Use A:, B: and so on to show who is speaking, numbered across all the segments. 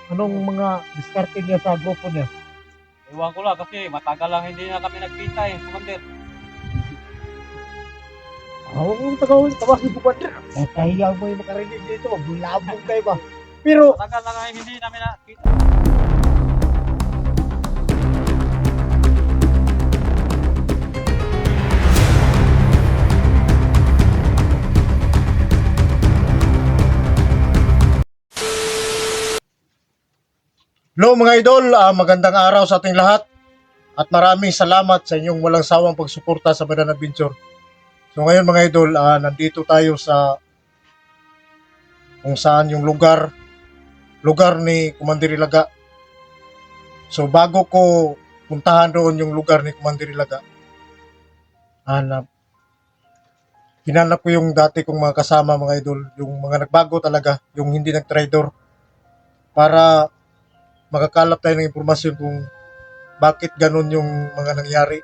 A: Anong mga diskarte niya sa grupo niya?
B: Iwan ko lang kasi matagal lang hindi na kami nagkita eh, Commander.
A: Ako kung tawagin ko ba? Kahiya mo yung makarinig dito. Bulabog kayo ba? Pero,
B: Matagal lang ay hindi namin nakita.
C: Hello mga idol, magandang araw sa ating lahat at maraming salamat sa inyong walang sawang pagsuporta sa Badan Adventure. So ngayon mga idol, nandito tayo sa kung saan yung lugar ni Commander Ilaga. So bago ko puntahan doon yung lugar ni Commander Ilaga, hinanap ko yung dati kong mga kasama mga idol, yung mga nagbago talaga, yung hindi nag-trader, para makakalap tayo ng impormasyon kung bakit ganun yung mga nangyari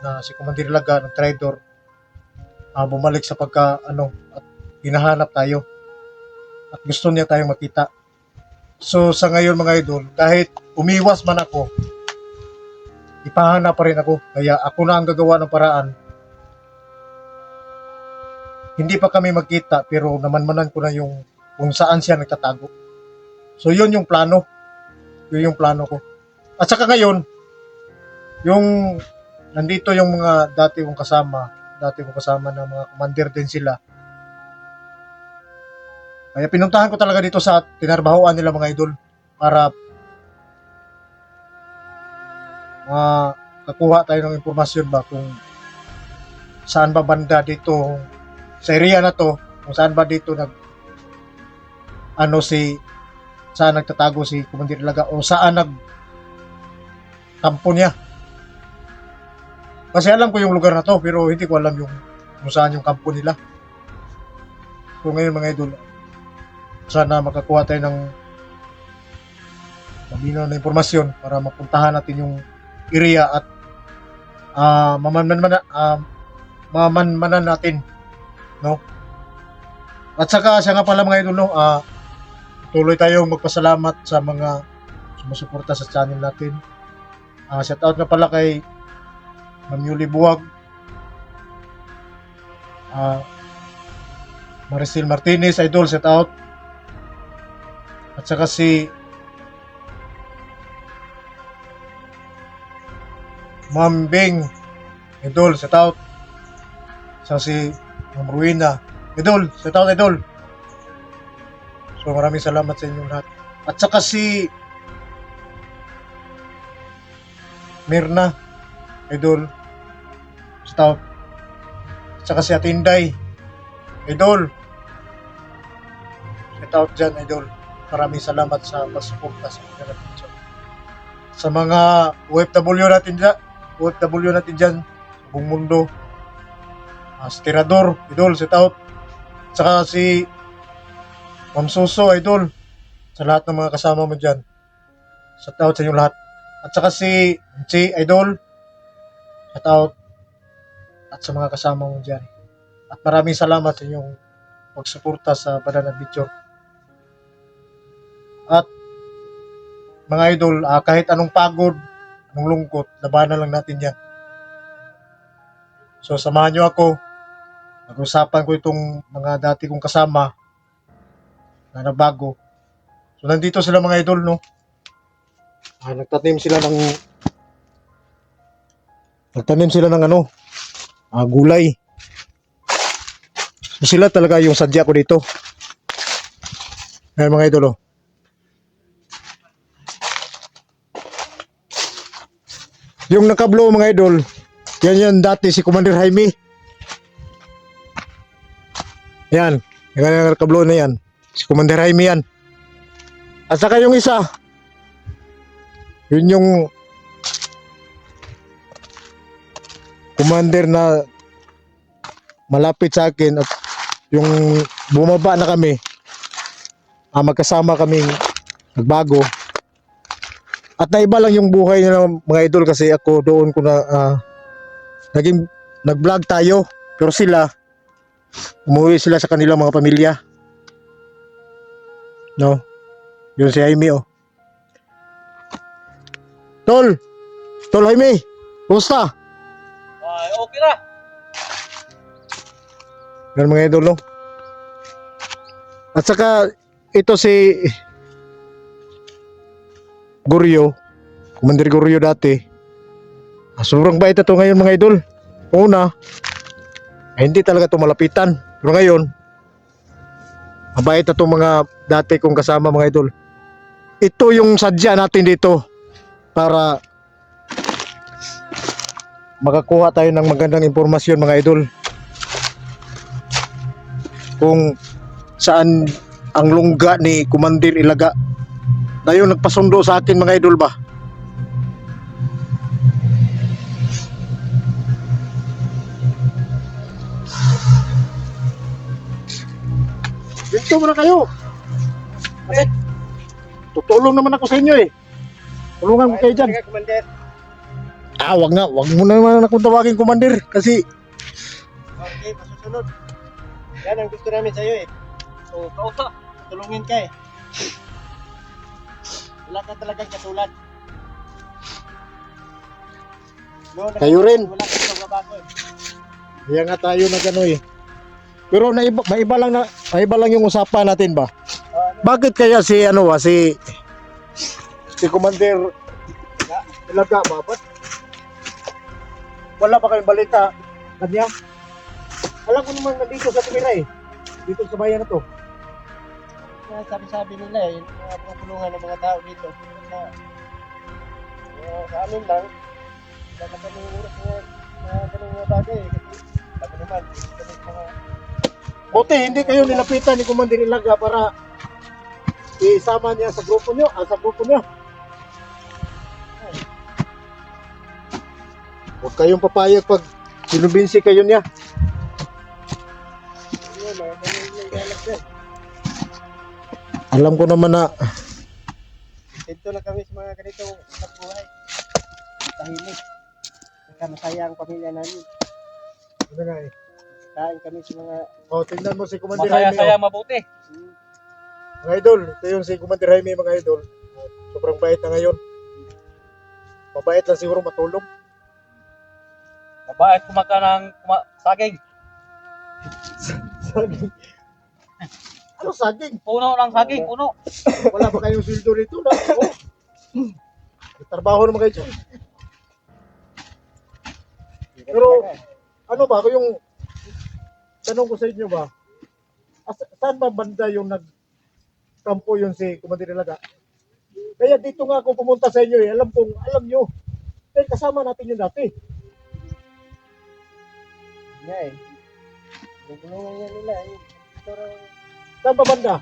C: na si Commander Ilaga ng trader bumalik sa at hinahanap tayo at gusto niya tayong makita. So sa ngayon mga idol, kahit umiwas man ako, ipahanap pa rin ako, kaya ako na ang gagawa ng paraan. Hindi pa kami magkita pero namanmanan ko na yung kung saan siya nagtatago. So yun yung plano ko. At saka ngayon, yung nandito yung mga dati kong kasama na mga commander din sila. Kaya pinuntahan ko talaga dito sa tinarbahoan nila mga idol para makakuha tayo ng impormasyon ba kung saan ba banda dito sa area na to, kung saan ba dito saan nagtatago si Commander Ilaga o saan nagtampo niya. Kasi alam ko yung lugar na to pero hindi ko alam kung saan yung kampo nila. So ngayon mga idol, sana makakuha tayo ng malinaw na impormasyon para mapuntahan natin yung area at mamanmanan natin, no? At saka siya nga pala mga idol, no, tuloy tayong magpasalamat sa mga sumusuporta sa channel natin. Shout out na pala kay Ma'am Yuli Buwag, Maricel Martinez, idol, shout out. At saka si Ma'am Bing, idol, shout out. Saka si Ma'am Ruina, idol, shout out, idol. So maraming salamat sa inyong lahat. At saka si Mirna, idol, shout out. At saka si Atinday, idol, shout out dyan, idol. Maraming salamat sa pagsuporta sa mga natin. Sa mga OFW natin dyan, sa buong mundo, si Tirador, idol, shout out. At saka si Ma'am Suso, idol, sa lahat ng mga kasama mo dyan. Shout out sa inyo lahat. At saka si Chi, idol, shout out. At sa mga kasama mo dyan. At maraming salamat sa inyong pagsuporta sa Badan Adventure. At mga idol, kahit anong pagod, anong lungkot, labanan lang natin yan. So samahan nyo ako. Nag-usapan ko itong mga dati kong kasama na nabago. So nandito sila mga idol, no? Nagtanim sila ng gulay. So sila talaga yung sadya ko dito. Ayan mga idol, oh. Yung nakablo mga idol, yan dati si Commander Jaime. Yan, yung nakablo na yan. Si Commander Jaime yan. At saka yung isa, yun yung commander na malapit sa akin at yung bumaba na kami, magkasama kaming nagbago. At naiba lang yung buhay nila mga idol kasi ako doon ko na nag-vlog tayo pero sila umuwi sila sa kanilang mga pamilya. No? Yun si Jaime, oh. Tol! Tol Jaime! Kumusta?
B: Ay, okay na.
C: Yan mga idol, no? At saka, ito si Goryo, Commander Goryo dati. Sobrang bait na to ngayon mga idol. Una, hindi talaga to malapitan. Pero ngayon, mabait na to mga dati kong kasama mga idol. Ito yung sadya natin dito para makakuha tayo ng magandang impormasyon mga idol. Kung saan ang lungga ni Commander Ilaga. Tayo nagpasundo sa akin mga idol ba? Dito muna kayo. Kasi tutulong naman ako sa inyo eh. Tulungan ko kayo dyan.
A: Commander.
C: Wag nga. Wag mo naman akong tawagin Commander. Kasi
A: Okay, masusunod. Yan ang gusto namin sa'yo eh.
B: So, kausa.
A: Tulungin ka eh. Wala ka talagang katulad. No,
C: Kayo rin.
A: Wala kang pagbabago eh.
C: kaya nga tayo na gano eh. Pero maiba lang yung usapan natin ba? Bakit kaya si si Commander Ilaga ba? Ba't wala pa kayong balita kanya? Alam ko naman nandito sa Tumira eh. Dito sa bayan na to.
A: Sabi-sabi nila eh, mga pagtulungan ng mga tao dito. Sa amin lang, wala na kami oras mga ganung mga bagay eh. Kasi naman, kami mga
C: Buti hindi kayo nilapitan ni Commander Ilaga para isama niya sa grupo niyo, sa grupo niyo. Huwag kayong papayag pag sinumbinsi kayo niya.
A: yun, mga ganun yung galag dyan.
C: Alam ko naman na
A: Dito lang kami sa mga ganitong buhay. Tahimik. Saka masaya ang pamilya namin.
C: ano nga eh.
A: Kain kami sa mga
C: Tingnan mo si Commander Jaime.
B: Masaya-saya, mabuti.
C: Mga idol, ito yung si Commander Jaime mga idol. Sobrang bait na ngayon. Mabait lang siguro matulog.
B: Mabait kumaka ng saging.
C: Saging. Ano saging?
B: Puno ng saging, puno.
C: Wala ba kayong sildo rito? Trabaho naman kayo dyan. Pero ano ba, yung tanong ko sa inyo ba, saan ba banda yung nagkampo yun si Commander Ilaga? Kaya dito nga ako pumunta sa inyo eh, alam nyo. Eh, kasama natin yun dati.
A: nga eh. Tulungan yan nila eh. Pero
C: Saan ba banda?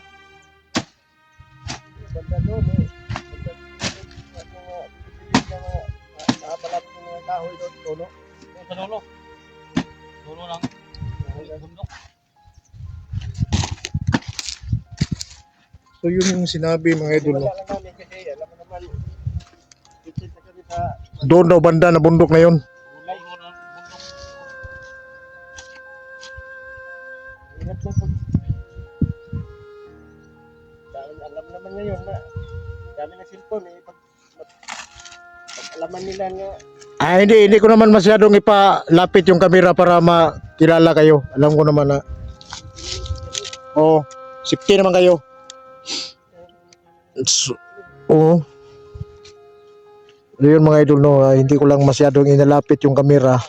A: banda doon eh. Banda mga nakabalat ng mga kahoy doon. Tono.
B: Doon sa dulo. Dulo ng bundok.
C: So yun yung sinabi mga idol.
A: Wala lang namin kasi alam mo naman. Kitsit na kami sa
C: Doon daw banda na bundok na yun.
B: Gulay. Dulo ng bundok.
A: hirap na pag dahil alam naman ngayon na dami ng cellphone eh. Pag alaman nila nga
C: Hindi ko naman masyadong ipalapit yung camera para makilala kayo. Alam ko naman na safety naman kayo. Oo. Yun mga idol no, hindi ko lang masyadong inalapit yung camera.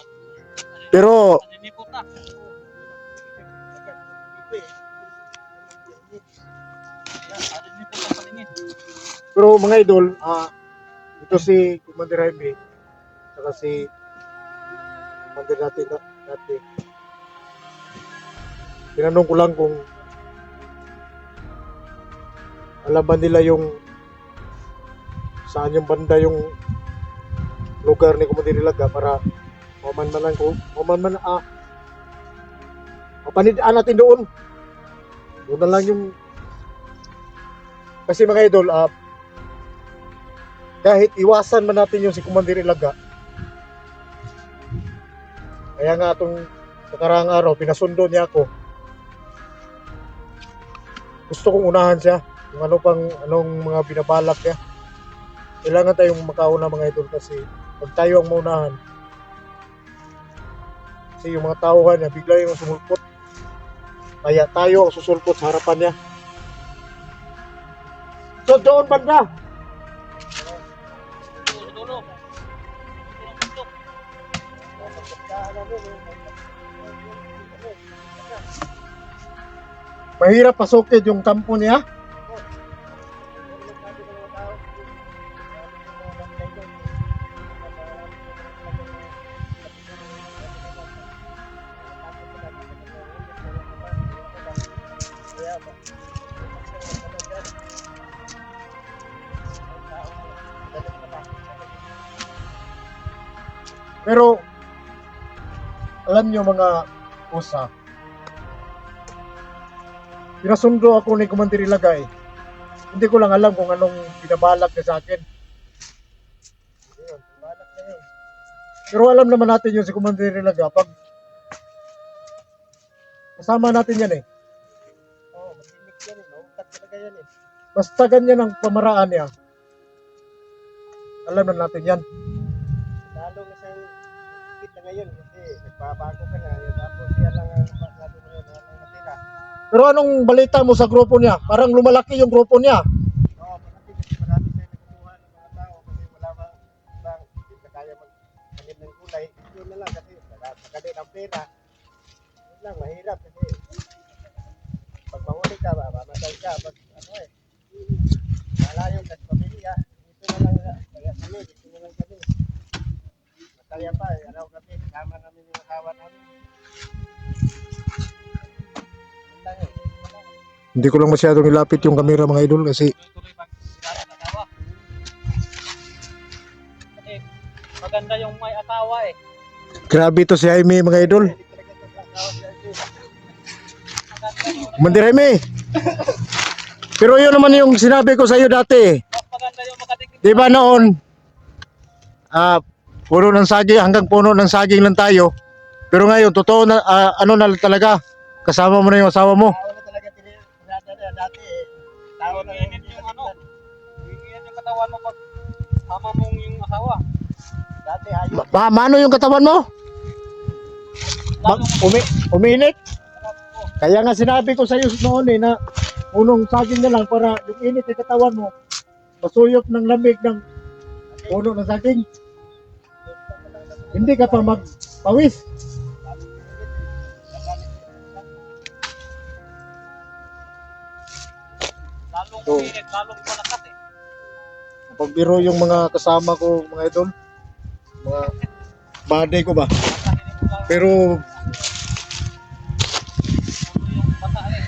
C: Pero
B: Naninipot na. Naninipot na paningin.
C: Pero mga idol, ito si Commander Jaime, saka si Commander natin dati. Tinanong ko lang kung alam ba nila yung saan yung banda yung lugar ni Commander Ilaga para mapanidaan natin doon. Doon na lang yung kasi mga idol, kahit iwasan man natin yung si Commander Ilaga, kaya nga itong nakaraang araw pinasundo niya ako, gusto kong unahan siya kung anong mga binabalak niya. Kailangan tayong makauna mga idol kasi pag tayo ang maunahan, kasi yung mga tao niya bigla yung sumulpot. Kaya tayo ang susulpot sa harapan niya. So doon banda.
B: Dulo.
C: Mahirap pasukin yung kampo niya. Pero alam nyo mga usa, pinasundo ako ni Commander Ilagay. Hindi ko lang alam kung anong binabalak niya sa akin. Pero alam naman natin yun si Commander Ilagay. Pag kasama natin yan
A: Oo, matinik yan eh. Maukat talaga yan eh.
C: basta ganyan ang pamaraan niya. Alam na natin yan.
A: Lalo na siyang kita ngayon kasi nagbabago ka na. Tapos yan lang ang lalo mo yun. Wala nang natira.
C: Pero anong balita mo sa grupo niya? Parang lumalaki yung grupo niya.
A: Oo, marami kasi marami tayo nakukuha ng mga tao kasi wala bang hindi na kaya magpalit ng kulay. Yun na lang kasi nakakali ng pera. Yun lang, mahirap kasi pag mahuli ka, mamatay ka. Pag ano malayo ka sa pamilya, dito na lang kaya kami, dito na lang kami. Masaya pa, araw kami, kasama namin yung asawa namin. Yun lang eh.
C: Hindi ko lang masyadong ilapit yung camera mga idol kasi
B: Tuloy pag sila ng asawa. Kasi maganda yung may asawa eh.
C: grabe to si Jaime mga idol.
A: Hindi talaga ito sa asawa si Arjun.
C: Commander Jaime. Pero yun naman yung sinabi ko sa iyo dati.
B: Mas maganda yung makatikip.
C: Di ba noon, puno ng saging, hanggang puno ng saging lang tayo. Pero ngayon, totoo na, ano na talaga, kasama mo na yung asawa mo.
A: Tao na talaga tinirada na dati eh. Tao na
B: Init yung ano. Init yung katawan mo pag sama mong yung asawa.
A: dati ayos.
C: Mano yung katawan mo? Uminit? Kaya nga sinabi ko sa iyo noon na punong saging na lang para yung init ng katawan mo, masuyop ng lamig ng puno ng saging. Hindi ka pa magpawis.
B: Lalong
C: Oo.
B: uminit, lalong malakas eh.
C: Pagbiro yung mga kasama ko, mga idol, mga bade ko ba. Pero
B: Yung bata eh.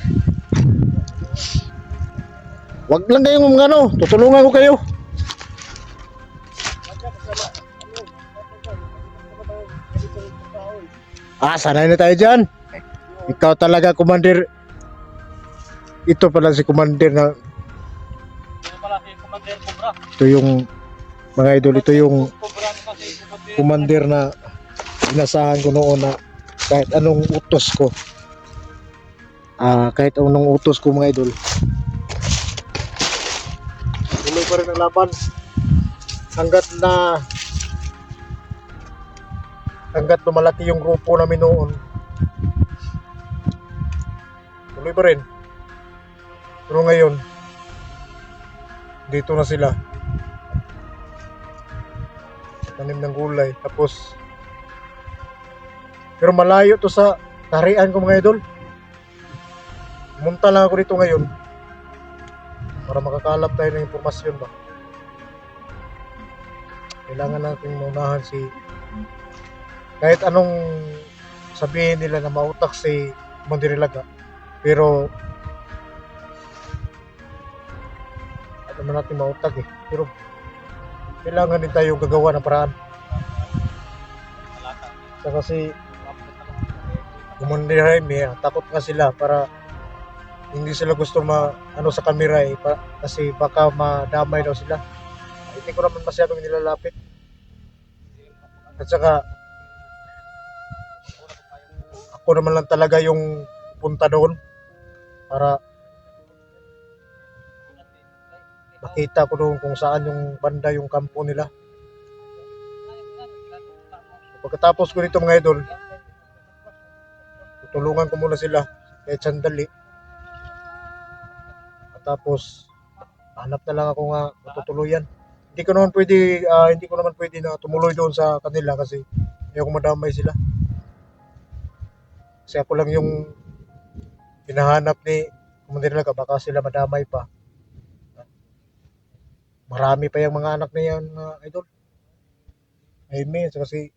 C: wag lang kayong mga ano, tutulungan ko kayo. Sanay na tayo dyan. Ikaw talaga, Commander. Ito pala si Commander na,
B: Yung pala si Commander Cobra.
C: ito yung, mga idol, ito yung
B: Cobra kasi
C: Commander na inasahan ko noon na kahit anong utos ko. Kahit anong utos ko mga idol. Tuloy pa rin ang laban. Hanggat lumalaki yung grupo namin noon. Tuloy pa rin. Pero ngayon, dito na sila. Tanim ng gulay. Tapos, pero malayo to sa tarian ko mga idol. Pumunta lang ako dito ngayon para makakalap tayo ng impormasyon ba. Kailangan natin maunahan si kahit anong sabihin nila na mautak si Mondirilaga, pero ano naman natin mautak pero kailangan din tayo gagawa ng paraan. Saka si Commander Jaime, takot nga sila para hindi sila gusto sa camera kasi baka madamay daw sila. Hindi ko naman masyadong nilalapit. At saka ako naman lang talaga yung punta doon para makita ko doon kung saan yung banda yung kampo nila. Pagkatapos ko nito mga idol, tutulungan ko muna sila kahit sandali. At tapos hanap na lang ako nga matutuluyan. Hindi ko naman pwede na tumuloy doon sa kanila kasi ayoko madamay sila. Kasi ako lang yung hinahanap ni Commander Laga, baka sila madamay pa. Marami pa yung mga anak na yan, idol. Amen. So, kasi